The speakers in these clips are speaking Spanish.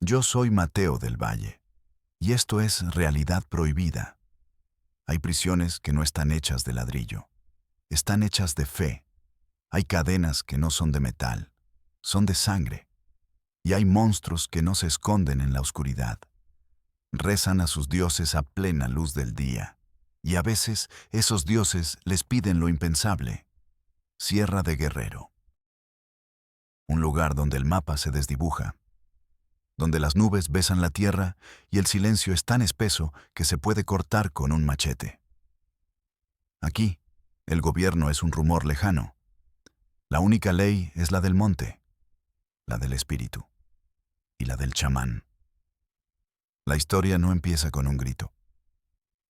Yo soy Mateo del Valle, y esto es Realidad Prohibida. Hay prisiones que no están hechas de ladrillo, están hechas de fe. Hay cadenas que no son de metal, son de sangre. Y hay monstruos que no se esconden en la oscuridad. Rezan a sus dioses a plena luz del día, y a veces esos dioses les piden lo impensable. Sierra de Guerrero. Un lugar donde el mapa se desdibuja, donde las nubes besan la tierra y el silencio es tan espeso que se puede cortar con un machete. Aquí, el gobierno es un rumor lejano. La única ley es la del monte, la del espíritu y la del chamán. La historia no empieza con un grito.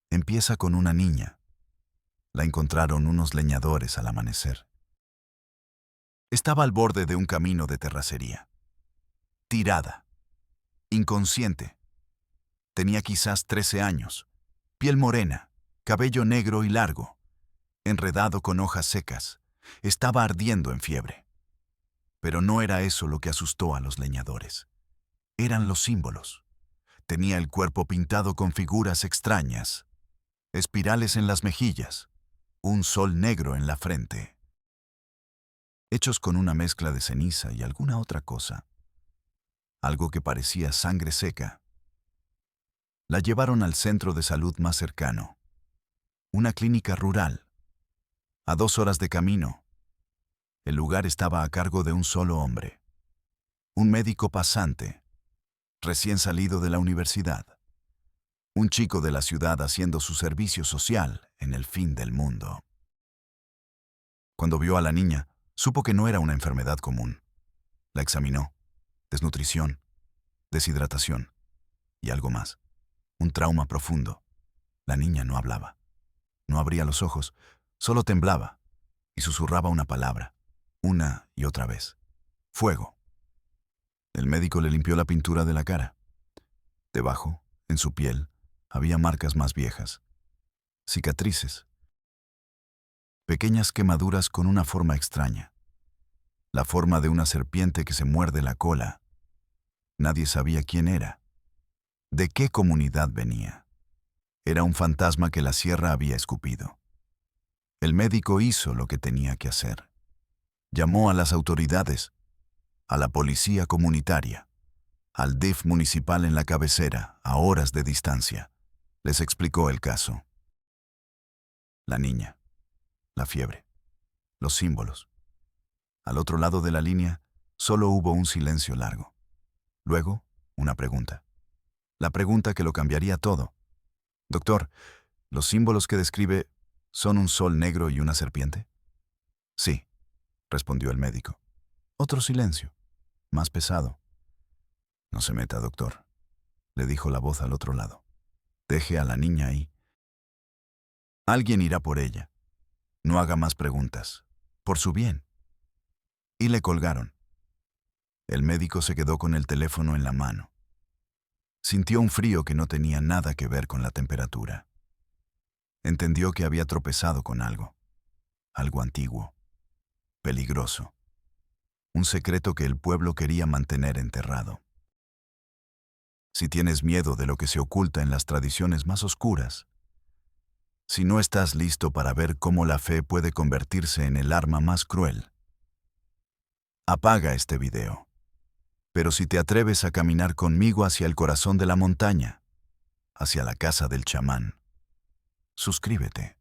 Empieza con una niña. La encontraron unos leñadores al amanecer. Estaba al borde de un camino de terracería. Tirada. Inconsciente. Tenía quizás 13 años. Piel morena, cabello negro y largo, enredado con hojas secas. Estaba ardiendo en fiebre. Pero no era eso lo que asustó a los leñadores. Eran los símbolos. Tenía el cuerpo pintado con figuras extrañas, espirales en las mejillas, un sol negro en la frente. Hechos con una mezcla de ceniza y alguna otra cosa. Algo que parecía sangre seca. La llevaron al centro de salud más cercano. Una clínica rural. A 2 horas de camino. El lugar estaba a cargo de un solo hombre. Un médico pasante, recién salido de la universidad. Un chico de la ciudad haciendo su servicio social en el fin del mundo. Cuando vio a la niña, supo que no era una enfermedad común. La examinó. Desnutrición, deshidratación y algo más. Un trauma profundo. La niña no hablaba. No abría los ojos, solo temblaba y susurraba una palabra, una y otra vez. Fuego. El médico le limpió la pintura de la cara. Debajo, en su piel, había marcas más viejas. Cicatrices. Pequeñas quemaduras con una forma extraña. La forma de una serpiente que se muerde la cola. Nadie sabía quién era. ¿De qué comunidad venía? Era un fantasma que la sierra había escupido. El médico hizo lo que tenía que hacer. Llamó a las autoridades, a la policía comunitaria, al DIF municipal en la cabecera, a horas de distancia. Les explicó el caso. La niña, la fiebre, los símbolos. Al otro lado de la línea, solo hubo un silencio largo. Luego, una pregunta. La pregunta que lo cambiaría todo. Doctor, ¿los símbolos que describe son un sol negro y una serpiente? Sí, respondió el médico. Otro silencio, más pesado. No se meta, doctor, le dijo la voz al otro lado. Deje a la niña ahí. Alguien irá por ella. No haga más preguntas, por su bien. Y le colgaron. El médico se quedó con el teléfono en la mano. Sintió un frío que no tenía nada que ver con la temperatura. Entendió que había tropezado con algo antiguo, peligroso, un secreto que el pueblo quería mantener enterrado. Si tienes miedo de lo que se oculta en las tradiciones más oscuras, si no estás listo para ver cómo la fe puede convertirse en el arma más cruel, apaga este video. Pero si te atreves a caminar conmigo hacia el corazón de la montaña, hacia la casa del chamán, suscríbete.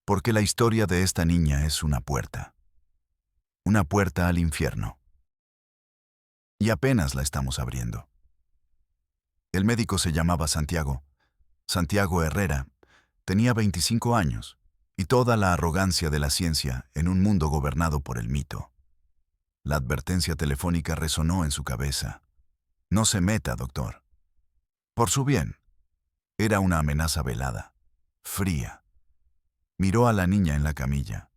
Porque la historia de esta niña es una puerta al infierno. Y apenas la estamos abriendo. El médico se llamaba Santiago Herrera, tenía 25 años y toda la arrogancia de la ciencia en un mundo gobernado por el mito. La advertencia telefónica resonó en su cabeza. No se meta, doctor. Por su bien. Era una amenaza velada, fría. Miró a la niña en la camilla.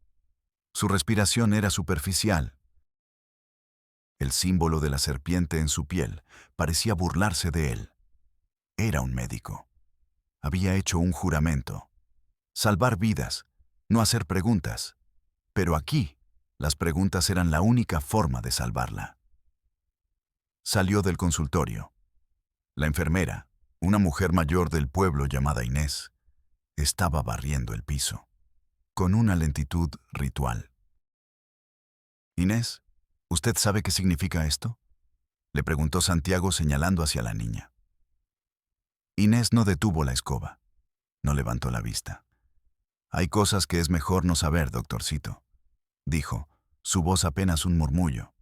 Su respiración era superficial. El símbolo de la serpiente en su piel parecía burlarse de él. Era un médico. Había hecho un juramento. Salvar vidas, no hacer preguntas. Pero aquí, las preguntas eran la única forma de salvarla. Salió del consultorio. La enfermera, una mujer mayor del pueblo llamada Inés, estaba barriendo el piso, con una lentitud ritual. Inés, ¿usted sabe qué significa esto?, le preguntó Santiago señalando hacia la niña. Inés no detuvo la escoba, no levantó la vista. Hay cosas que es mejor no saber, doctorcito, dijo, su voz apenas un murmullo.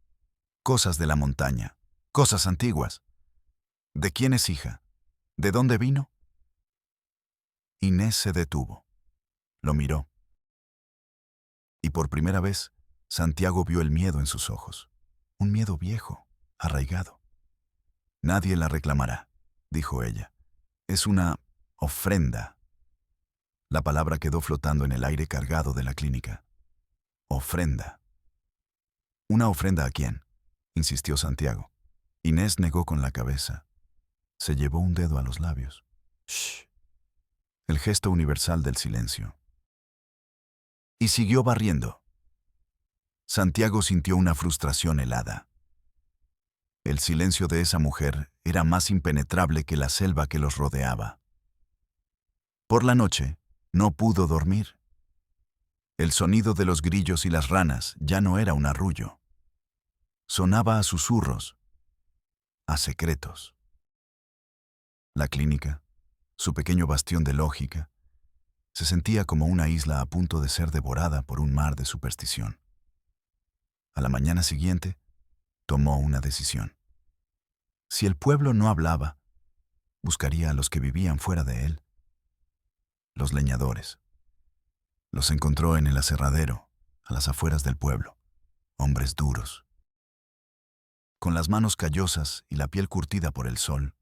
Cosas de la montaña, cosas antiguas. ¿De quién es hija? ¿De dónde vino? Inés se detuvo. Lo miró. Y por primera vez, Santiago vio el miedo en sus ojos. Un miedo viejo, arraigado. Nadie la reclamará, dijo ella. Es una ofrenda. La palabra quedó flotando en el aire cargado de la clínica. Ofrenda. ¿Una ofrenda a quién?, insistió Santiago. Inés negó con la cabeza. Se llevó un dedo a los labios. Shh. El gesto universal del silencio. Y siguió barriendo. Santiago sintió una frustración helada. El silencio de esa mujer era más impenetrable que la selva que los rodeaba. Por la noche, no pudo dormir. El sonido de los grillos y las ranas ya no era un arrullo. Sonaba a susurros, a secretos. La clínica, su pequeño bastión de lógica, se sentía como una isla a punto de ser devorada por un mar de superstición. A la mañana siguiente, tomó una decisión. Si el pueblo no hablaba, buscaría a los que vivían fuera de él. Los leñadores. Los encontró en el aserradero, a las afueras del pueblo. Hombres duros, con las manos callosas y la piel curtida por el sol.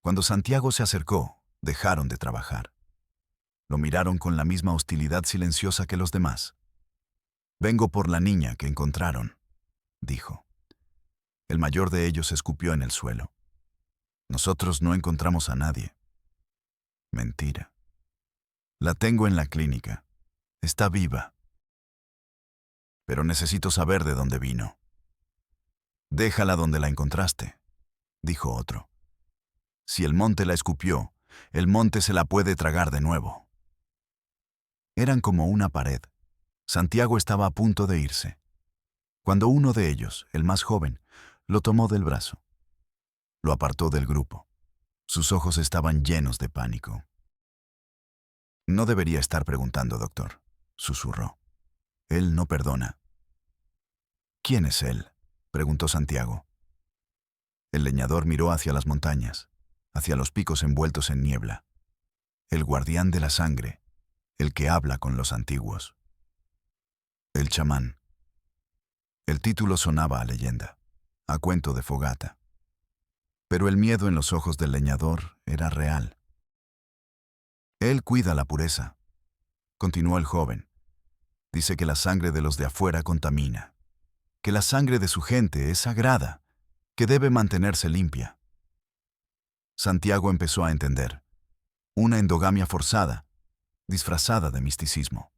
Cuando Santiago se acercó, dejaron de trabajar. Lo miraron con la misma hostilidad silenciosa que los demás. «Vengo por la niña que encontraron», dijo. El mayor de ellos escupió en el suelo. «Nosotros no encontramos a nadie». Mentira. «La tengo en la clínica. Está viva. Pero necesito saber de dónde vino». «Déjala donde la encontraste», dijo otro. «Si el monte la escupió, el monte se la puede tragar de nuevo». Eran como una pared. Santiago estaba a punto de irse, cuando uno de ellos, el más joven, lo tomó del brazo. Lo apartó del grupo. Sus ojos estaban llenos de pánico. «No debería estar preguntando, doctor», susurró. «Él no perdona». «¿Quién es él?», preguntó Santiago. El leñador miró hacia las montañas, hacia los picos envueltos en niebla. El guardián de la sangre, el que habla con los antiguos. El chamán. El título sonaba a leyenda, a cuento de fogata. Pero el miedo en los ojos del leñador era real. «Él cuida la pureza», continuó el joven. «Dice que la sangre de los de afuera contamina, que la sangre de su gente es sagrada, que debe mantenerse limpia». Santiago empezó a entender. Una endogamia forzada, disfrazada de misticismo.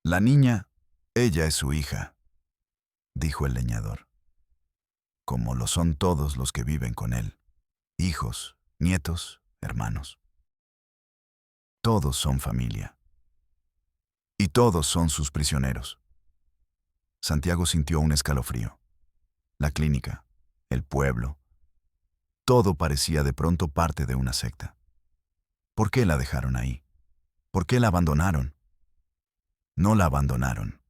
«La niña, ella es su hija», dijo el leñador. «Como lo son todos los que viven con él. Hijos, nietos, hermanos. Todos son familia. Y todos son sus prisioneros». Santiago sintió un escalofrío. La clínica, el pueblo, todo parecía de pronto parte de una secta. ¿Por qué la dejaron ahí? ¿Por qué la abandonaron? «No la abandonaron»,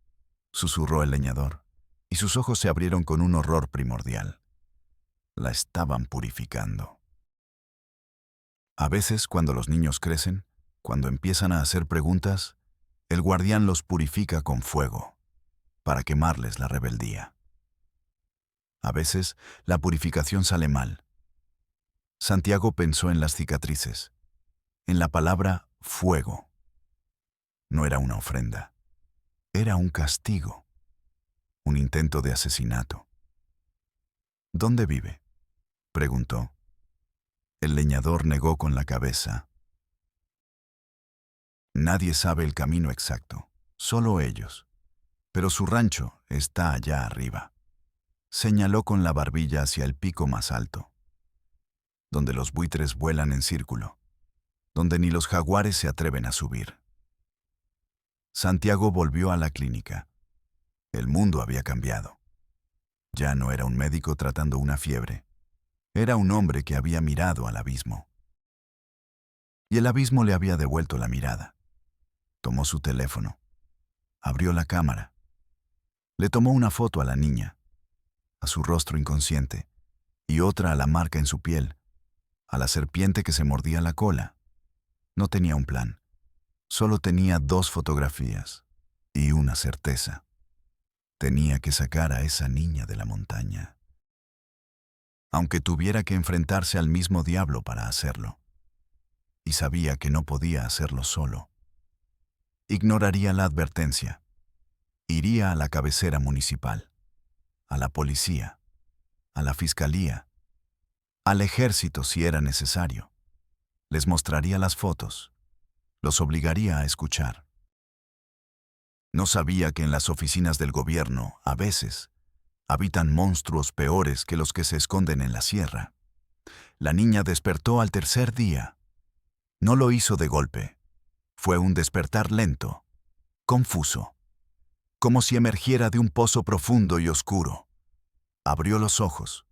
susurró el leñador, y sus ojos se abrieron con un horror primordial. La estaban purificando. A veces, cuando los niños crecen, cuando empiezan a hacer preguntas, el guardián los purifica con fuego, para quemarles la rebeldía. A veces, la purificación sale mal. Santiago pensó en las cicatrices, en la palabra fuego. No era una ofrenda, era un castigo, un intento de asesinato. «¿Dónde vive?», preguntó. El leñador negó con la cabeza. «Nadie sabe el camino exacto, solo ellos. Pero su rancho está allá arriba». Señaló con la barbilla hacia el pico más alto, donde los buitres vuelan en círculo, donde ni los jaguares se atreven a subir. Santiago volvió a la clínica. El mundo había cambiado. Ya no era un médico tratando una fiebre. Era un hombre que había mirado al abismo. Y el abismo le había devuelto la mirada. Tomó su teléfono. Abrió la cámara. Le tomó una foto a la niña, a su rostro inconsciente, y otra a la marca en su piel, a la serpiente que se mordía la cola. No tenía un plan. Solo tenía 2 fotografías y una certeza. Tenía que sacar a esa niña de la montaña, aunque tuviera que enfrentarse al mismo diablo para hacerlo. Y sabía que no podía hacerlo solo. Ignoraría la advertencia. Iría a la cabecera municipal, a la policía, a la fiscalía, al ejército si era necesario. Les mostraría las fotos. Los obligaría a escuchar. No sabía que en las oficinas del gobierno, a veces, habitan monstruos peores que los que se esconden en la sierra. La niña despertó al tercer día. No lo hizo de golpe. Fue un despertar lento, confuso, como si emergiera de un pozo profundo y oscuro. Abrió los ojos.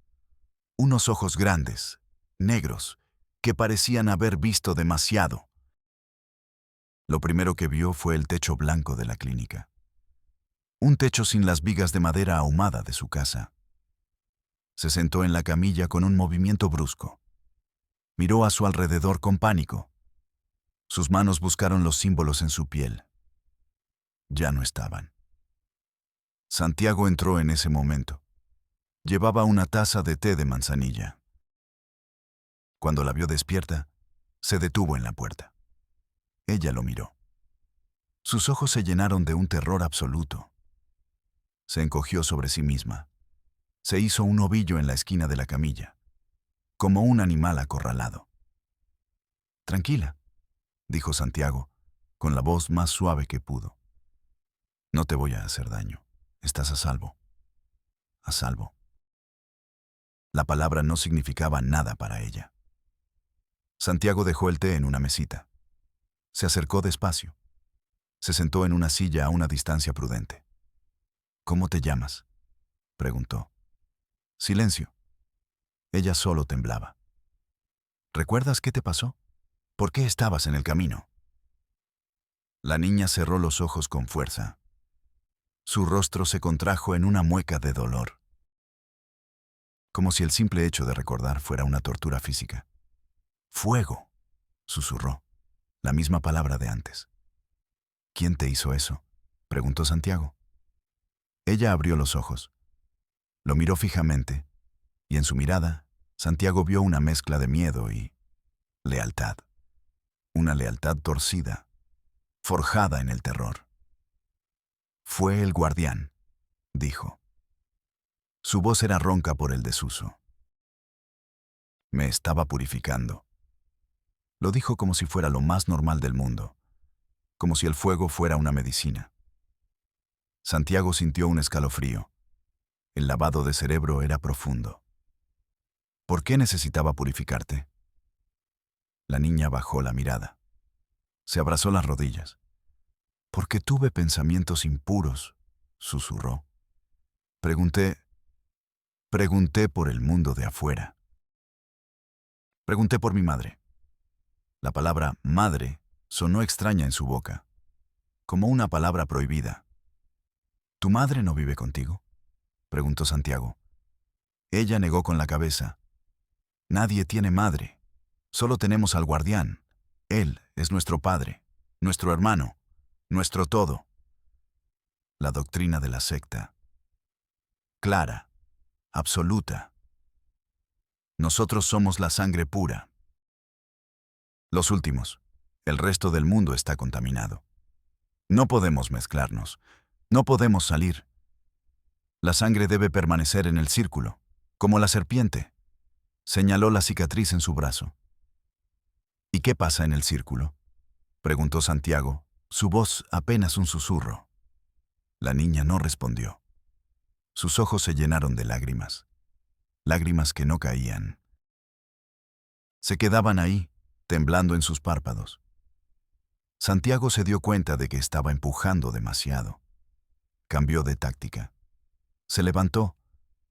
Unos ojos grandes, negros, que parecían haber visto demasiado. Lo primero que vio fue el techo blanco de la clínica. Un techo sin las vigas de madera ahumada de su casa. Se sentó en la camilla con un movimiento brusco. Miró a su alrededor con pánico. Sus manos buscaron los símbolos en su piel. Ya no estaban. Santiago entró en ese momento. Llevaba una taza de té de manzanilla. Cuando la vio despierta, se detuvo en la puerta. Ella lo miró. Sus ojos se llenaron de un terror absoluto. Se encogió sobre sí misma. Se hizo un ovillo en la esquina de la camilla, como un animal acorralado. «Tranquila», dijo Santiago, con la voz más suave que pudo. «No te voy a hacer daño. Estás a salvo. A salvo». La palabra no significaba nada para ella. Santiago dejó el té en una mesita. Se acercó despacio. Se sentó en una silla a una distancia prudente. «¿Cómo te llamas?», preguntó. Silencio. Ella solo temblaba. «¿Recuerdas qué te pasó? ¿Por qué estabas en el camino?». La niña cerró los ojos con fuerza. Su rostro se contrajo en una mueca de dolor, como si el simple hecho de recordar fuera una tortura física. «Fuego», susurró, la misma palabra de antes. «¿Quién te hizo eso?», preguntó Santiago. Ella abrió los ojos. Lo miró fijamente, y en su mirada, Santiago vio una mezcla de miedo y lealtad. Una lealtad torcida, forjada en el terror. «Fue el guardián», dijo. Su voz era ronca por el desuso. «Me estaba purificando». Lo dijo como si fuera lo más normal del mundo, como si el fuego fuera una medicina. Santiago sintió un escalofrío. El lavado de cerebro era profundo. «¿Por qué necesitaba purificarte?». La niña bajó la mirada. Se abrazó las rodillas. «Porque tuve pensamientos impuros», susurró. Pregunté por el mundo de afuera. Pregunté por mi madre». La palabra madre sonó extraña en su boca, como una palabra prohibida. «¿Tu madre no vive contigo?», preguntó Santiago. Ella negó con la cabeza. «Nadie tiene madre. Solo tenemos al guardián. Él es nuestro padre, nuestro hermano, nuestro todo». La doctrina de la secta. Clara, absoluta. Nosotros somos la sangre pura. Los últimos. El resto del mundo está contaminado. No podemos mezclarnos. No podemos salir. La sangre debe permanecer en el círculo, como la serpiente. Señaló la cicatriz en su brazo. «¿Y qué pasa en el círculo?», preguntó Santiago, su voz apenas un susurro. La niña no respondió. Sus ojos se llenaron de lágrimas, lágrimas que no caían. Se quedaban ahí, temblando en sus párpados. Santiago se dio cuenta de que estaba empujando demasiado. Cambió de táctica. Se levantó,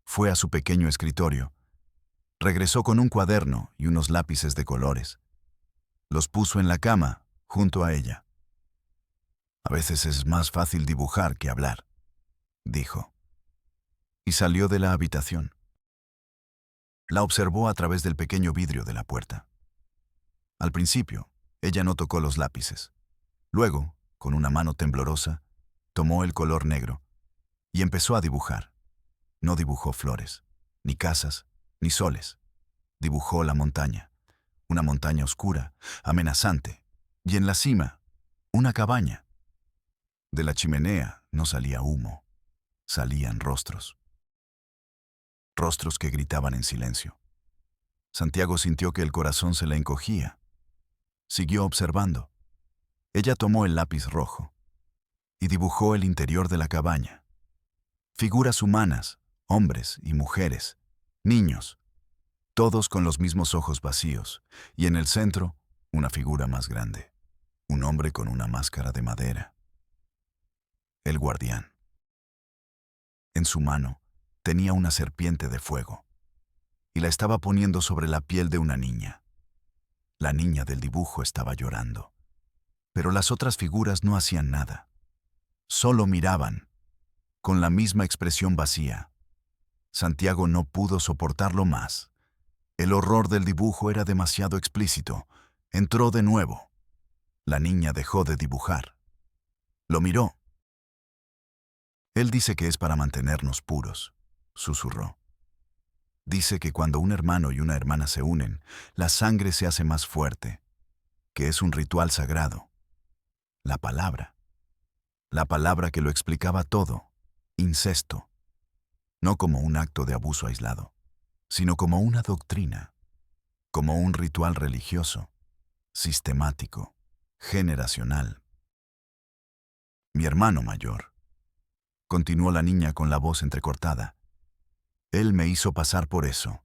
fue a su pequeño escritorio, regresó con un cuaderno y unos lápices de colores. Los puso en la cama, junto a ella. A veces es más fácil dibujar que hablar, dijo. Y salió de la habitación. La observó a través del pequeño vidrio de la puerta. Al principio, ella no tocó los lápices. Luego, con una mano temblorosa, tomó el color negro y empezó a dibujar. No dibujó flores, ni casas, ni soles. Dibujó la montaña, una montaña oscura, amenazante, y en la cima, una cabaña. De la chimenea no salía humo, salían rostros. Rostros que gritaban en silencio. Santiago sintió que el corazón se le encogía. Siguió observando. Ella tomó el lápiz rojo y dibujó el interior de la cabaña. Figuras humanas, hombres y mujeres, niños, todos con los mismos ojos vacíos, y en el centro, una figura más grande, un hombre con una máscara de madera. El guardián. En su mano tenía una serpiente de fuego y la estaba poniendo sobre la piel de una niña. La niña del dibujo estaba llorando, pero las otras figuras no hacían nada. Solo miraban, con la misma expresión vacía. Santiago no pudo soportarlo más. El horror del dibujo era demasiado explícito. Entró de nuevo. La niña dejó de dibujar. Lo miró. Él dice que es para mantenernos puros, susurró. Dice que cuando un hermano y una hermana se unen, la sangre se hace más fuerte, que es un ritual sagrado. La palabra que lo explicaba todo, incesto, no como un acto de abuso aislado, sino como una doctrina, como un ritual religioso, sistemático, generacional. Mi hermano mayor, continuó la niña con la voz entrecortada. Él me hizo pasar por eso.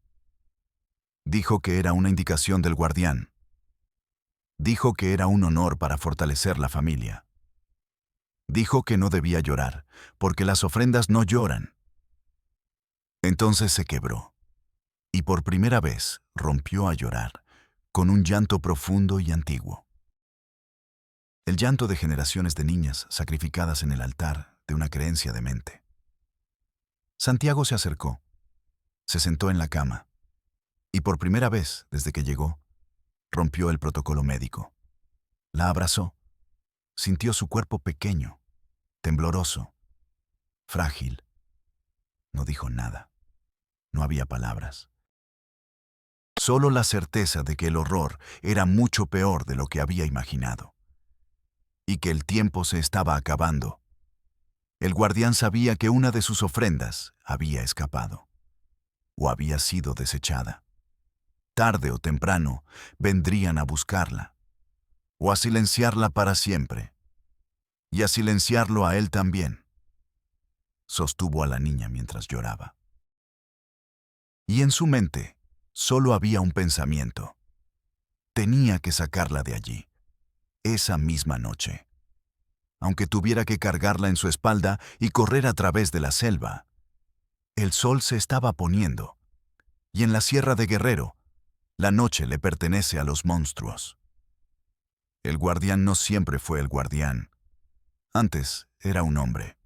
Dijo que era una indicación del guardián. Dijo que era un honor para fortalecer la familia. Dijo que no debía llorar, porque las ofrendas no lloran. Entonces se quebró, y por primera vez rompió a llorar, con un llanto profundo y antiguo. El llanto de generaciones de niñas sacrificadas en el altar de una creencia demente. Santiago se acercó, se sentó en la cama, y por primera vez desde que llegó, rompió el protocolo médico. La abrazó, sintió su cuerpo pequeño, tembloroso, frágil. No dijo nada, no había palabras. Solo la certeza de que el horror era mucho peor de lo que había imaginado, y que el tiempo se estaba acabando. El guardián sabía que una de sus ofrendas había escapado, o había sido desechada. Tarde o temprano vendrían a buscarla, o a silenciarla para siempre, y a silenciarlo a él también. Sostuvo a la niña mientras lloraba. Y en su mente solo había un pensamiento. Tenía que sacarla de allí, esa misma noche. Aunque tuviera que cargarla en su espalda y correr a través de la selva. El sol se estaba poniendo, y en la Sierra de Guerrero, la noche le pertenece a los monstruos. El guardián no siempre fue el guardián. Antes era un hombre.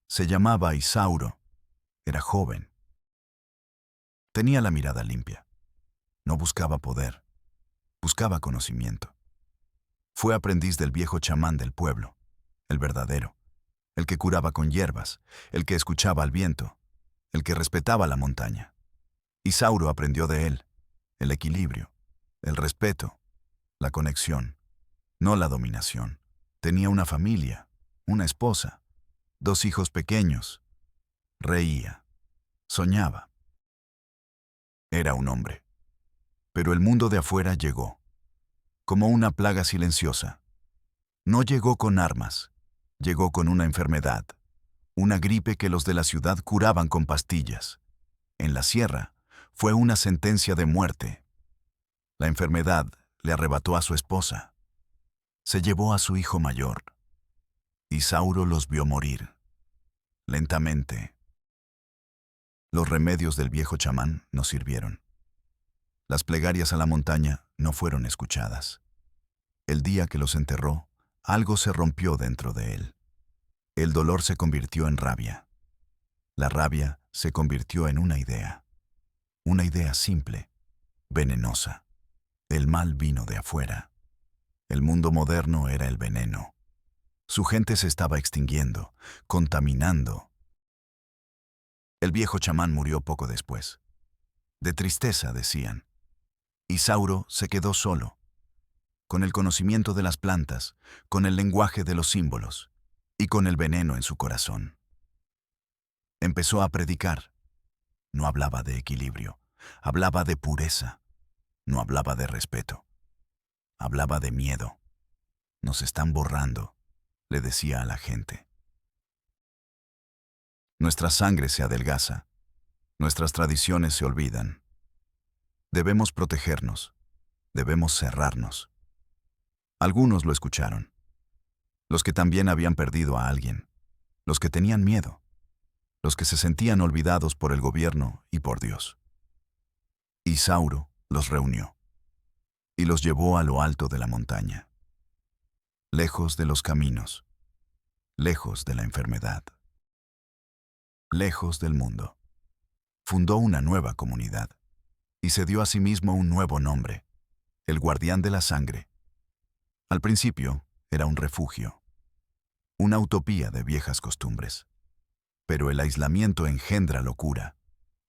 Se llamaba Isauro. Era joven. Tenía la mirada limpia. No buscaba poder. Buscaba conocimiento. Fue aprendiz del viejo chamán del pueblo, el verdadero, el que curaba con hierbas, el que escuchaba al viento, el que respetaba la montaña. Isauro aprendió de él el equilibrio, el respeto, la conexión, no la dominación. Tenía una familia, una esposa, 2 hijos pequeños. Reía, soñaba. Era un hombre. Pero el mundo de afuera llegó, como una plaga silenciosa. No llegó con armas, llegó con una enfermedad, Una gripe que los de la ciudad curaban con pastillas. En la sierra, fue una sentencia de muerte. La enfermedad le arrebató a su esposa. Se llevó a su hijo mayor. Isauro los vio morir. Lentamente. Los remedios del viejo chamán no sirvieron. Las plegarias a la montaña no fueron escuchadas. El día que los enterró, algo se rompió dentro de él. El dolor se convirtió en rabia. La rabia se convirtió en una idea. Una idea simple, venenosa. El mal vino de afuera. El mundo moderno era el veneno. Su gente se estaba extinguiendo, contaminando. El viejo chamán murió poco después. De tristeza, decían. Isauro se quedó solo, con el conocimiento de las plantas, con el lenguaje de los símbolos y con el veneno en su corazón. Empezó a predicar. No hablaba de equilibrio, hablaba de pureza. No hablaba de respeto, hablaba de miedo. Nos están borrando, le decía a la gente. Nuestra sangre se adelgaza, nuestras tradiciones se olvidan. Debemos protegernos, debemos cerrarnos. Algunos lo escucharon. Los que también habían perdido a alguien, los que tenían miedo, los que se sentían olvidados por el gobierno y por Dios. Isauro los reunió y los llevó a lo alto de la montaña, lejos de los caminos, lejos de la enfermedad, lejos del mundo. Fundó una nueva comunidad y se dio a sí mismo un nuevo nombre, el Guardián de la Sangre. Al principio era un refugio, una utopía de viejas costumbres. Pero el aislamiento engendra locura.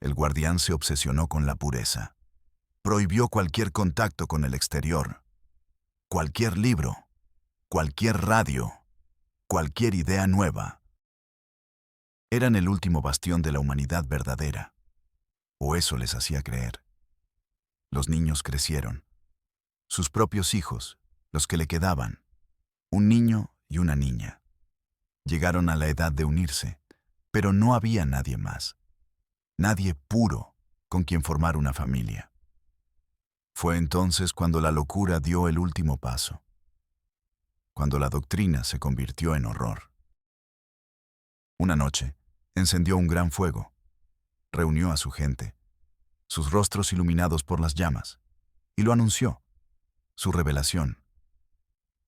El guardián se obsesionó con la pureza. Prohibió cualquier contacto con el exterior, cualquier libro, cualquier radio, cualquier idea nueva. Eran el último bastión de la humanidad verdadera, o eso les hacía creer. Los niños crecieron, sus propios hijos, los que le quedaban, un niño y una niña. Llegaron a la edad de unirse, pero no había nadie más, nadie puro con quien formar una familia. Fue entonces cuando la locura dio el último paso, cuando la doctrina se convirtió en horror. Una noche, encendió un gran fuego, reunió a su gente, sus rostros iluminados por las llamas, y lo anunció, su revelación.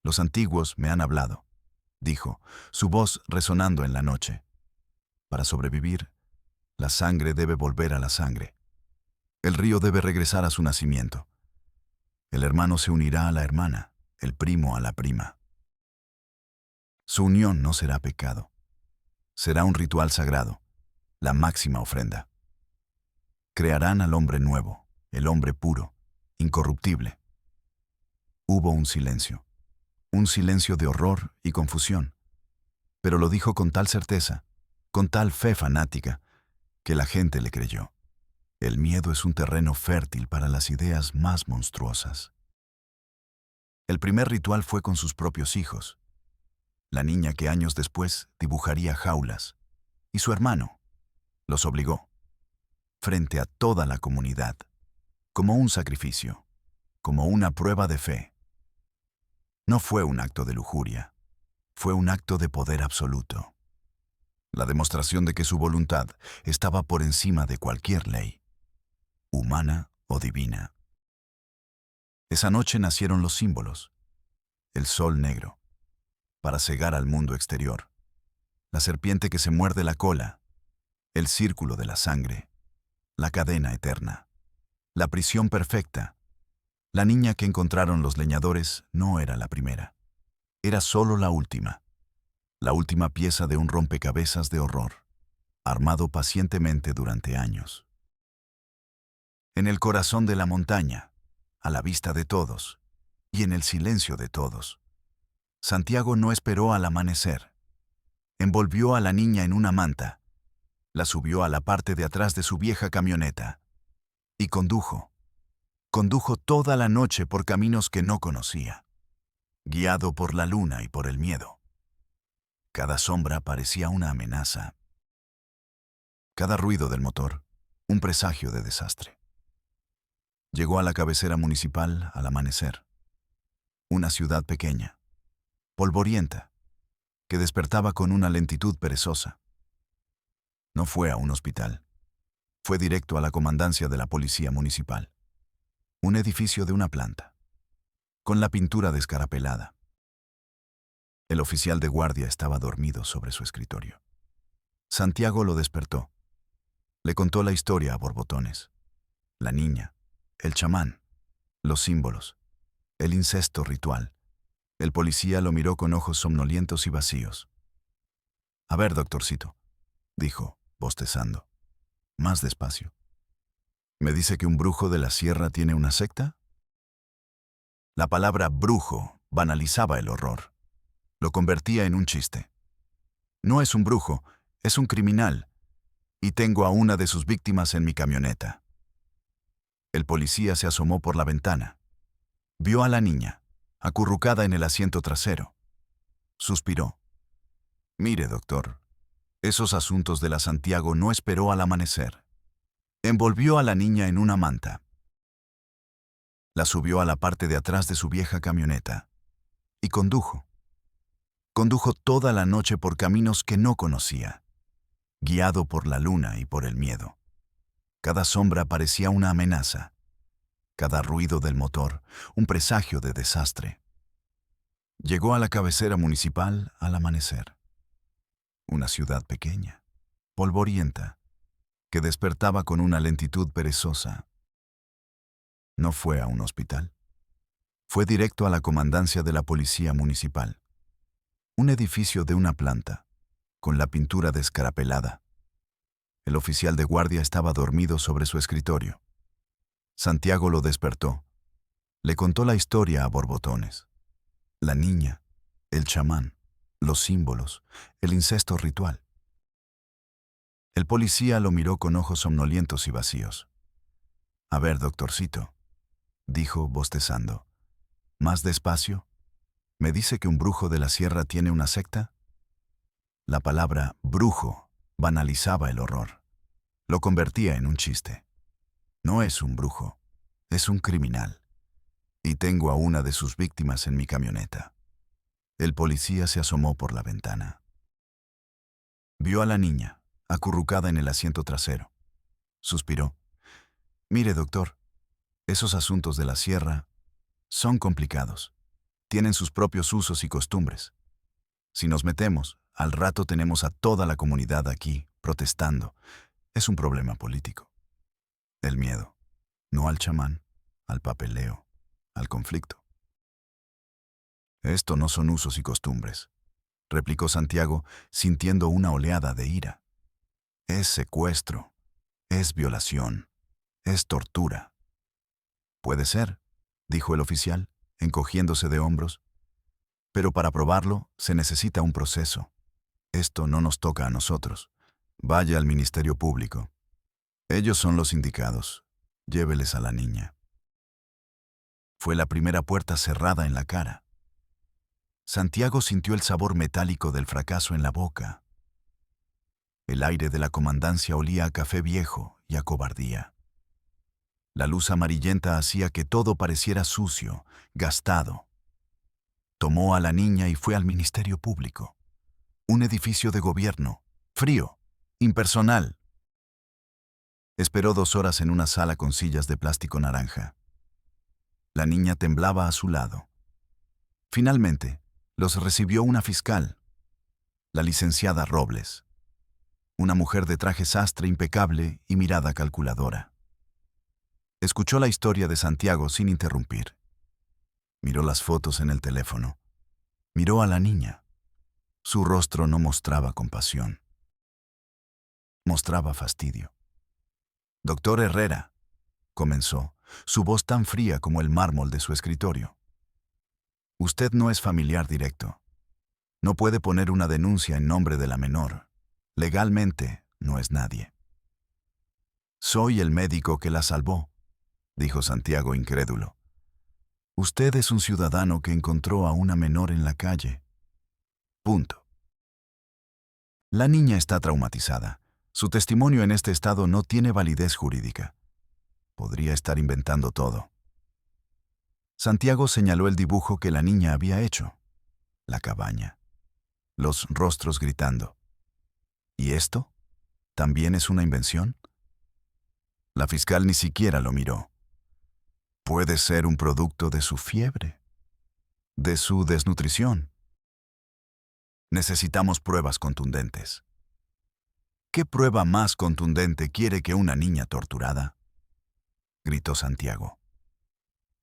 Los antiguos me han hablado, dijo, su voz resonando en la noche. Para sobrevivir, la sangre debe volver a la sangre. El río debe regresar a su nacimiento. El hermano se unirá a la hermana, el primo a la prima. Su unión no será pecado. Será un ritual sagrado, la máxima ofrenda. Crearán al hombre nuevo, el hombre puro, incorruptible. Hubo un silencio de horror y confusión, pero lo dijo con tal certeza, con tal fe fanática, que la gente le creyó. El miedo es un terreno fértil para las ideas más monstruosas. El primer ritual fue con sus propios hijos, la niña que años después dibujaría jaulas, y su hermano los obligó, frente a toda la comunidad, como un sacrificio, como una prueba de fe. No fue un acto de lujuria, fue un acto de poder absoluto. La demostración de que su voluntad estaba por encima de cualquier ley, humana o divina. Esa noche nacieron los símbolos, el sol negro, para cegar al mundo exterior, la serpiente que se muerde la cola, el círculo de la sangre, la cadena eterna, la prisión perfecta. La niña que encontraron los leñadores no era la primera, era solo la última pieza de un rompecabezas de horror, armado pacientemente durante años. En el corazón de la montaña, a la vista de todos, y en el silencio de todos, Santiago no esperó al amanecer. Envolvió a la niña en una manta, la subió a la parte de atrás de su vieja camioneta y condujo toda la noche por caminos que no conocía, guiado por la luna y por el miedo. Cada sombra parecía una amenaza. Cada ruido del motor, un presagio de desastre. Llegó a la cabecera municipal al amanecer. Una ciudad pequeña, polvorienta, que despertaba con una lentitud perezosa. No fue a un hospital. Fue directo a la comandancia de la policía municipal. Un edificio de una planta, con la pintura descarapelada. El oficial de guardia estaba dormido sobre su escritorio. Santiago lo despertó. Le contó la historia a borbotones. La niña, el chamán, los símbolos, el incesto ritual. El policía lo miró con ojos somnolientos y vacíos. «A ver, doctorcito», dijo, bostezando. Más despacio. «¿Me dice que un brujo de la sierra tiene una secta?» La palabra brujo banalizaba el horror. Lo convertía en un chiste. «No es un brujo, es un criminal. Y tengo a una de sus víctimas en mi camioneta». El policía se asomó por la ventana. Vio a la niña, acurrucada en el asiento trasero. Suspiró. «Mire, doctor, esos asuntos de la Santiago no esperó al amanecer». Envolvió a la niña en una manta. La subió a la parte de atrás de su vieja camioneta y condujo. Condujo toda la noche por caminos que no conocía, guiado por la luna y por el miedo. Cada sombra parecía una amenaza, cada ruido del motor un presagio de desastre. Llegó a la cabecera municipal al amanecer. Una ciudad pequeña, polvorienta, que despertaba con una lentitud perezosa. No fue a un hospital. Fue directo a la comandancia de la policía municipal. Un edificio de una planta, con la pintura descarapelada. El oficial de guardia estaba dormido sobre su escritorio. Santiago lo despertó. Le contó la historia a borbotones. La niña, el chamán, los símbolos, el incesto ritual. El policía lo miró con ojos somnolientos y vacíos. «A ver, doctorcito», dijo, bostezando. «Más despacio. ¿Me dice que un brujo de la sierra tiene una secta?» La palabra brujo banalizaba el horror. Lo convertía en un chiste. «No es un brujo, es un criminal. Y tengo a una de sus víctimas en mi camioneta». El policía se asomó por la ventana. Vio a la niña, acurrucada en el asiento trasero. Suspiró. «Mire, doctor, esos asuntos de la sierra son complicados. Tienen sus propios usos y costumbres. Si nos metemos, al rato tenemos a toda la comunidad aquí, protestando. Es un problema político. El miedo, no al chamán, al papeleo, al conflicto». «Esto no son usos y costumbres», replicó Santiago, sintiendo una oleada de ira. «Es secuestro, es violación, es tortura». «Puede ser», dijo el oficial, encogiéndose de hombros. «Pero para probarlo se necesita un proceso. Esto no nos toca a nosotros. Vaya al Ministerio Público. Ellos son los indicados. Lléveles a la niña». Fue la primera puerta cerrada en la cara. Santiago sintió el sabor metálico del fracaso en la boca. El aire de la comandancia olía a café viejo y a cobardía. La luz amarillenta hacía que todo pareciera sucio, gastado. Tomó a la niña y fue al Ministerio Público. Un edificio de gobierno, frío, impersonal. Esperó 2 horas en una sala con sillas de plástico naranja. La niña temblaba a su lado. Finalmente, los recibió una fiscal, la licenciada Robles. Una mujer de traje sastre impecable y mirada calculadora. Escuchó la historia de Santiago sin interrumpir. Miró las fotos en el teléfono. Miró a la niña. Su rostro no mostraba compasión. Mostraba fastidio. «Doctor Herrera», comenzó, su voz tan fría como el mármol de su escritorio. «Usted no es familiar directo. No puede poner una denuncia en nombre de la menor. Legalmente no es nadie». «Soy el médico que la salvó», dijo Santiago incrédulo. «Usted es un ciudadano que encontró a una menor en la calle. Punto». La niña está traumatizada. Su testimonio en este estado no tiene validez jurídica. Podría estar inventando todo. Santiago señaló el dibujo que la niña había hecho. La cabaña. Los rostros gritando. ¿Y esto? ¿También es una invención? La fiscal ni siquiera lo miró. Puede ser un producto de su fiebre, de su desnutrición. Necesitamos pruebas contundentes. ¿Qué prueba más contundente quiere que una niña torturada? Gritó Santiago.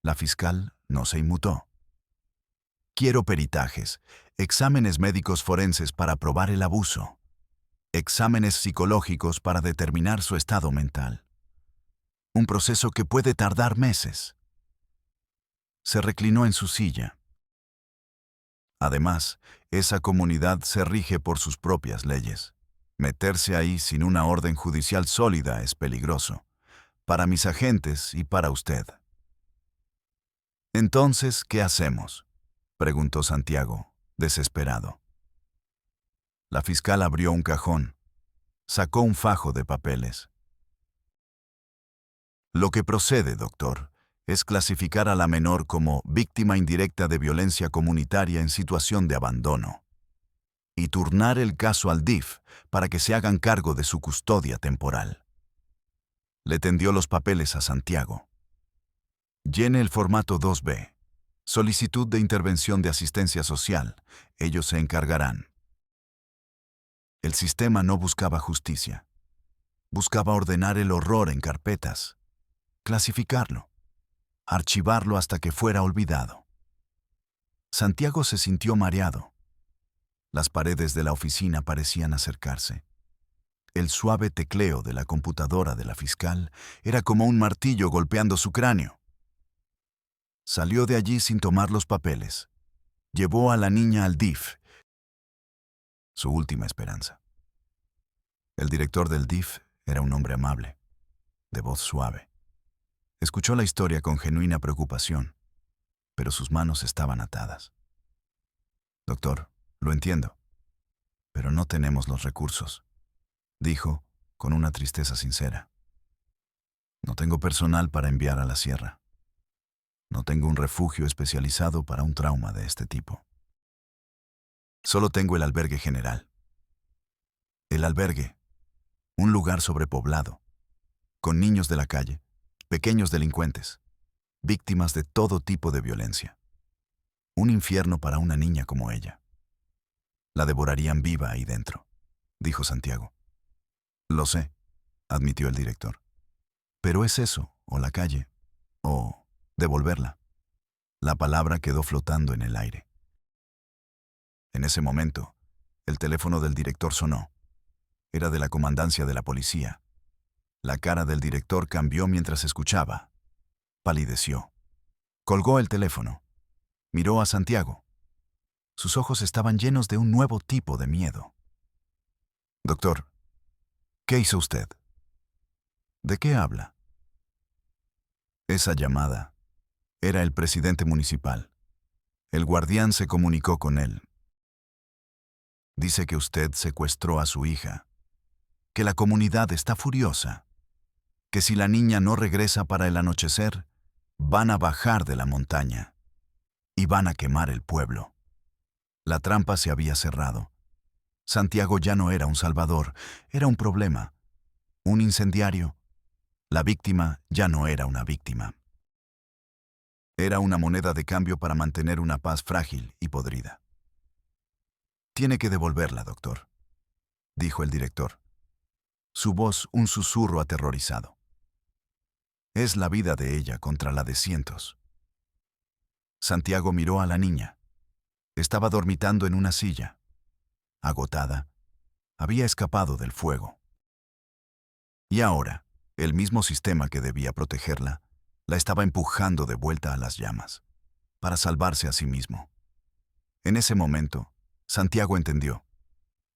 La fiscal no se inmutó. Quiero peritajes, exámenes médicos forenses para probar el abuso, exámenes psicológicos para determinar su estado mental. Un proceso que puede tardar meses. Se reclinó en su silla. Además, esa comunidad se rige por sus propias leyes. Meterse ahí sin una orden judicial sólida es peligroso, para mis agentes y para usted. Entonces, ¿qué hacemos?, preguntó Santiago, desesperado. La fiscal abrió un cajón, sacó un fajo de papeles. Lo que procede, doctor, es clasificar a la menor como víctima indirecta de violencia comunitaria en situación de abandono y turnar el caso al DIF para que se hagan cargo de su custodia temporal. Le tendió los papeles a Santiago. Llene el formato 2B. Solicitud de intervención de asistencia social. Ellos se encargarán. El sistema no buscaba justicia. Buscaba ordenar el horror en carpetas, clasificarlo, archivarlo hasta que fuera olvidado. Santiago se sintió mareado. Las paredes de la oficina parecían acercarse. El suave tecleo de la computadora de la fiscal era como un martillo golpeando su cráneo. Salió de allí sin tomar los papeles. Llevó a la niña al DIF, su última esperanza. El director del DIF era un hombre amable, de voz suave. Escuchó la historia con genuina preocupación, pero sus manos estaban atadas. Doctor, lo entiendo, pero no tenemos los recursos, dijo con una tristeza sincera. No tengo personal para enviar a la sierra. No tengo un refugio especializado para un trauma de este tipo. Solo tengo el albergue general. El albergue, un lugar sobrepoblado, con niños de la calle, pequeños delincuentes, víctimas de todo tipo de violencia. Un infierno para una niña como ella. La devorarían viva ahí dentro, dijo Santiago. Lo sé, admitió el director. Pero es eso, o la calle, o devolverla. La palabra quedó flotando en el aire. En ese momento, el teléfono del director sonó. Era de la comandancia de la policía. La cara del director cambió mientras escuchaba. Palideció. Colgó el teléfono. Miró a Santiago. Sus ojos estaban llenos de un nuevo tipo de miedo. Doctor, ¿qué hizo usted? ¿De qué habla? Esa llamada era el presidente municipal. El guardián se comunicó con él. Dice que usted secuestró a su hija, que la comunidad está furiosa, que si la niña no regresa para el anochecer, van a bajar de la montaña y van a quemar el pueblo. La trampa se había cerrado. Santiago ya no era un salvador, era un problema, un incendiario. La víctima ya no era una víctima. Era una moneda de cambio para mantener una paz frágil y podrida. Tiene que devolverla, doctor, dijo el director. Su voz un susurro aterrorizado. Es la vida de ella contra la de cientos. Santiago miró a la niña. Estaba dormitando en una silla. Agotada, había escapado del fuego. Y ahora, el mismo sistema que debía protegerla, la estaba empujando de vuelta a las llamas, para salvarse a sí mismo. En ese momento, Santiago entendió.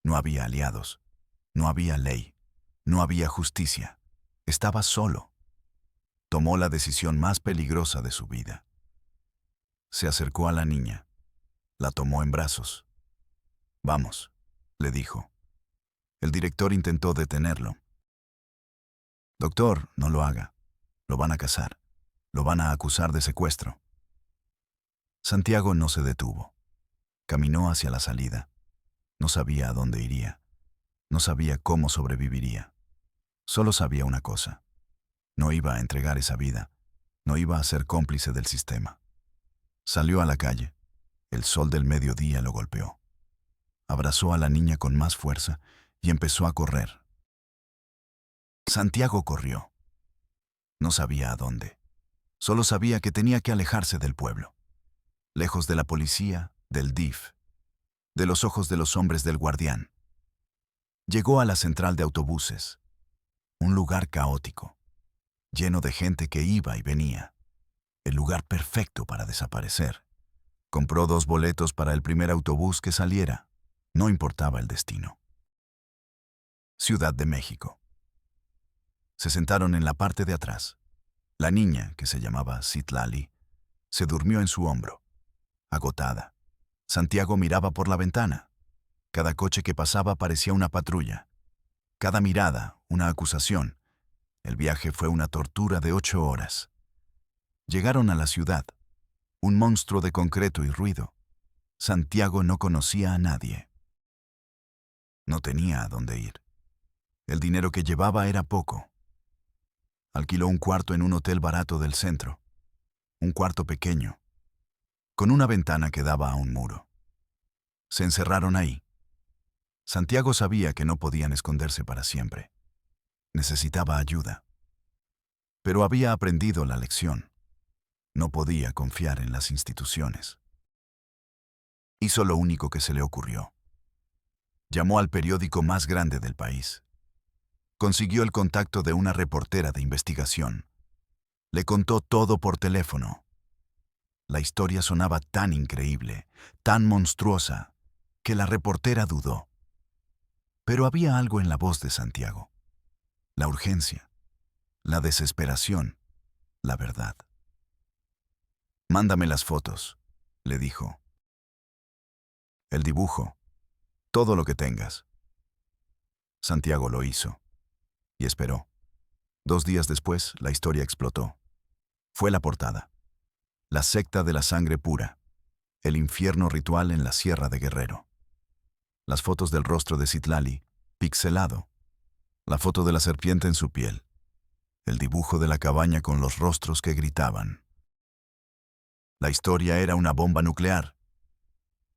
No había aliados, no había ley, no había justicia. Estaba solo. Tomó la decisión más peligrosa de su vida. Se acercó a la niña. La tomó en brazos. Vamos, le dijo. El director intentó detenerlo. «Doctor, no lo haga. Lo van a casar. Lo van a acusar de secuestro». Santiago no se detuvo. Caminó hacia la salida. No sabía a dónde iría. No sabía cómo sobreviviría. Solo sabía una cosa. No iba a entregar esa vida. No iba a ser cómplice del sistema. Salió a la calle. El sol del mediodía lo golpeó. Abrazó a la niña con más fuerza y empezó a correr. Santiago corrió. No sabía a dónde. Solo sabía que tenía que alejarse del pueblo. Lejos de la policía, del DIF, de los ojos de los hombres del guardián. Llegó a la central de autobuses. Un lugar caótico, lleno de gente que iba y venía. El lugar perfecto para desaparecer. Compró 2 boletos para el primer autobús que saliera. No importaba el destino. Ciudad de México. Se sentaron en la parte de atrás. La niña, que se llamaba Citlali, se durmió en su hombro. Agotada, Santiago miraba por la ventana. Cada coche que pasaba parecía una patrulla. Cada mirada, una acusación. El viaje fue una tortura de 8 horas. Llegaron a la ciudad. Un monstruo de concreto y ruido. Santiago no conocía a nadie. No tenía a dónde ir. El dinero que llevaba era poco. Alquiló un cuarto en un hotel barato del centro. Un cuarto pequeño, con una ventana que daba a un muro. Se encerraron ahí. Santiago sabía que no podían esconderse para siempre. Necesitaba ayuda. Pero había aprendido la lección. No podía confiar en las instituciones. Hizo lo único que se le ocurrió. Llamó al periódico más grande del país. Consiguió el contacto de una reportera de investigación. Le contó todo por teléfono. La historia sonaba tan increíble, tan monstruosa, que la reportera dudó. Pero había algo en la voz de Santiago. La urgencia, la desesperación, la verdad. «Mándame las fotos», le dijo. «El dibujo, todo lo que tengas». Santiago lo hizo. Y esperó. 2 días después, la historia explotó. Fue la portada. La secta de la sangre pura. El infierno ritual en la Sierra de Guerrero. Las fotos del rostro de Citlali, pixelado. La foto de la serpiente en su piel. El dibujo de la cabaña con los rostros que gritaban. La historia era una bomba nuclear.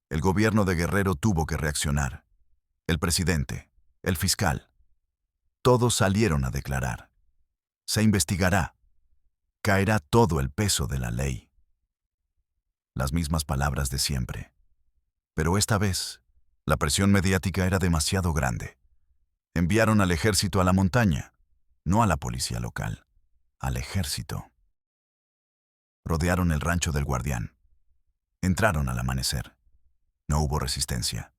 El gobierno de Guerrero tuvo que reaccionar. El presidente, el fiscal. Todos salieron a declarar. Se investigará. Caerá todo el peso de la ley. Las mismas palabras de siempre. Pero esta vez, la presión mediática era demasiado grande. Enviaron al ejército a la montaña, no a la policía local, al ejército. Rodearon el rancho del guardián. Entraron al amanecer. No hubo resistencia.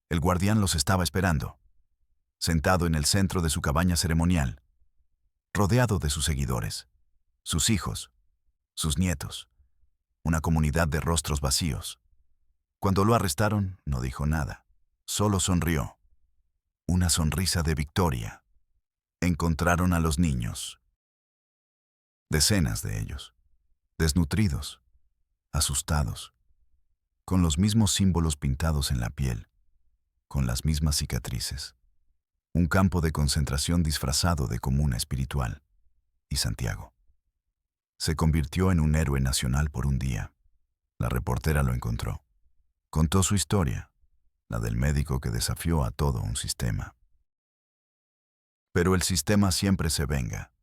El guardián los estaba esperando, sentado en el centro de su cabaña ceremonial, rodeado de sus seguidores, sus hijos, sus nietos, una comunidad de rostros vacíos. Cuando lo arrestaron, no dijo nada, solo sonrió. Una sonrisa de victoria. Encontraron a los niños. Decenas de ellos, desnutridos, asustados, con los mismos símbolos pintados en la piel, con las mismas cicatrices. Un campo de concentración disfrazado de comuna espiritual. Y Santiago se convirtió en un héroe nacional por un día. La reportera lo encontró. Contó su historia, la del médico que desafió a todo un sistema. Pero el sistema siempre se venga.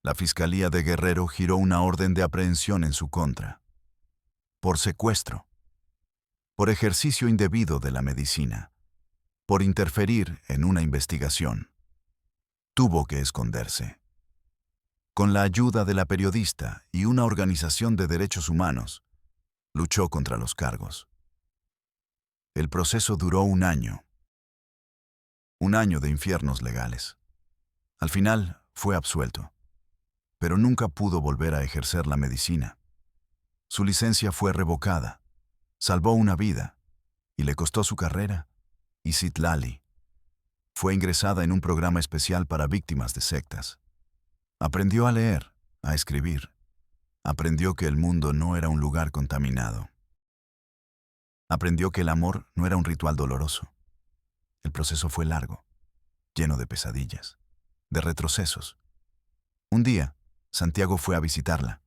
La Fiscalía de Guerrero giró una orden de aprehensión en su contra. Por secuestro. Por ejercicio indebido de la medicina. Por interferir en una investigación. Tuvo que esconderse. Con la ayuda de la periodista y una organización de derechos humanos, luchó contra los cargos. El proceso duró 1 año. 1 año de infiernos legales. Al final, fue absuelto. Pero nunca pudo volver a ejercer la medicina. Su licencia fue revocada. Salvó una vida y le costó su carrera y Citlali. Fue ingresada en un programa especial para víctimas de sectas. Aprendió a leer, a escribir. Aprendió que el mundo no era un lugar contaminado. Aprendió que el amor no era un ritual doloroso. El proceso fue largo, lleno de pesadillas, de retrocesos. Un día, Santiago fue a visitarla.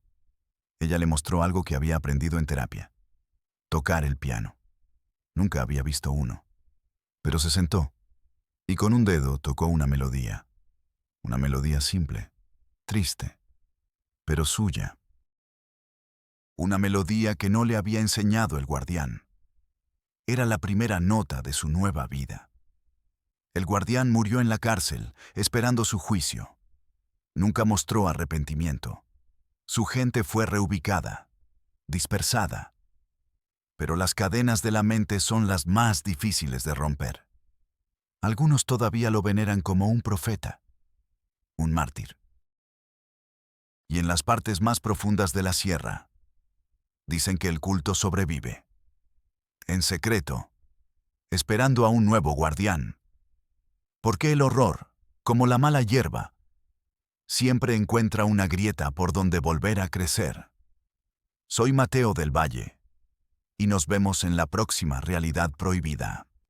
Ella le mostró algo que había aprendido en terapia: tocar el piano. Nunca había visto uno. Pero se sentó y con un dedo tocó una melodía. Una melodía simple, triste, pero suya. Una melodía que no le había enseñado el guardián. Era la primera nota de su nueva vida. El guardián murió en la cárcel, esperando su juicio. Nunca mostró arrepentimiento. Su gente fue reubicada, dispersada. Pero las cadenas de la mente son las más difíciles de romper. Algunos todavía lo veneran como un profeta, un mártir. Y en las partes más profundas de la sierra, dicen que el culto sobrevive, en secreto, esperando a un nuevo guardián. Porque el horror, como la mala hierba, siempre encuentra una grieta por donde volver a crecer. Soy Mateo del Valle, y nos vemos en la próxima Realidad Prohibida.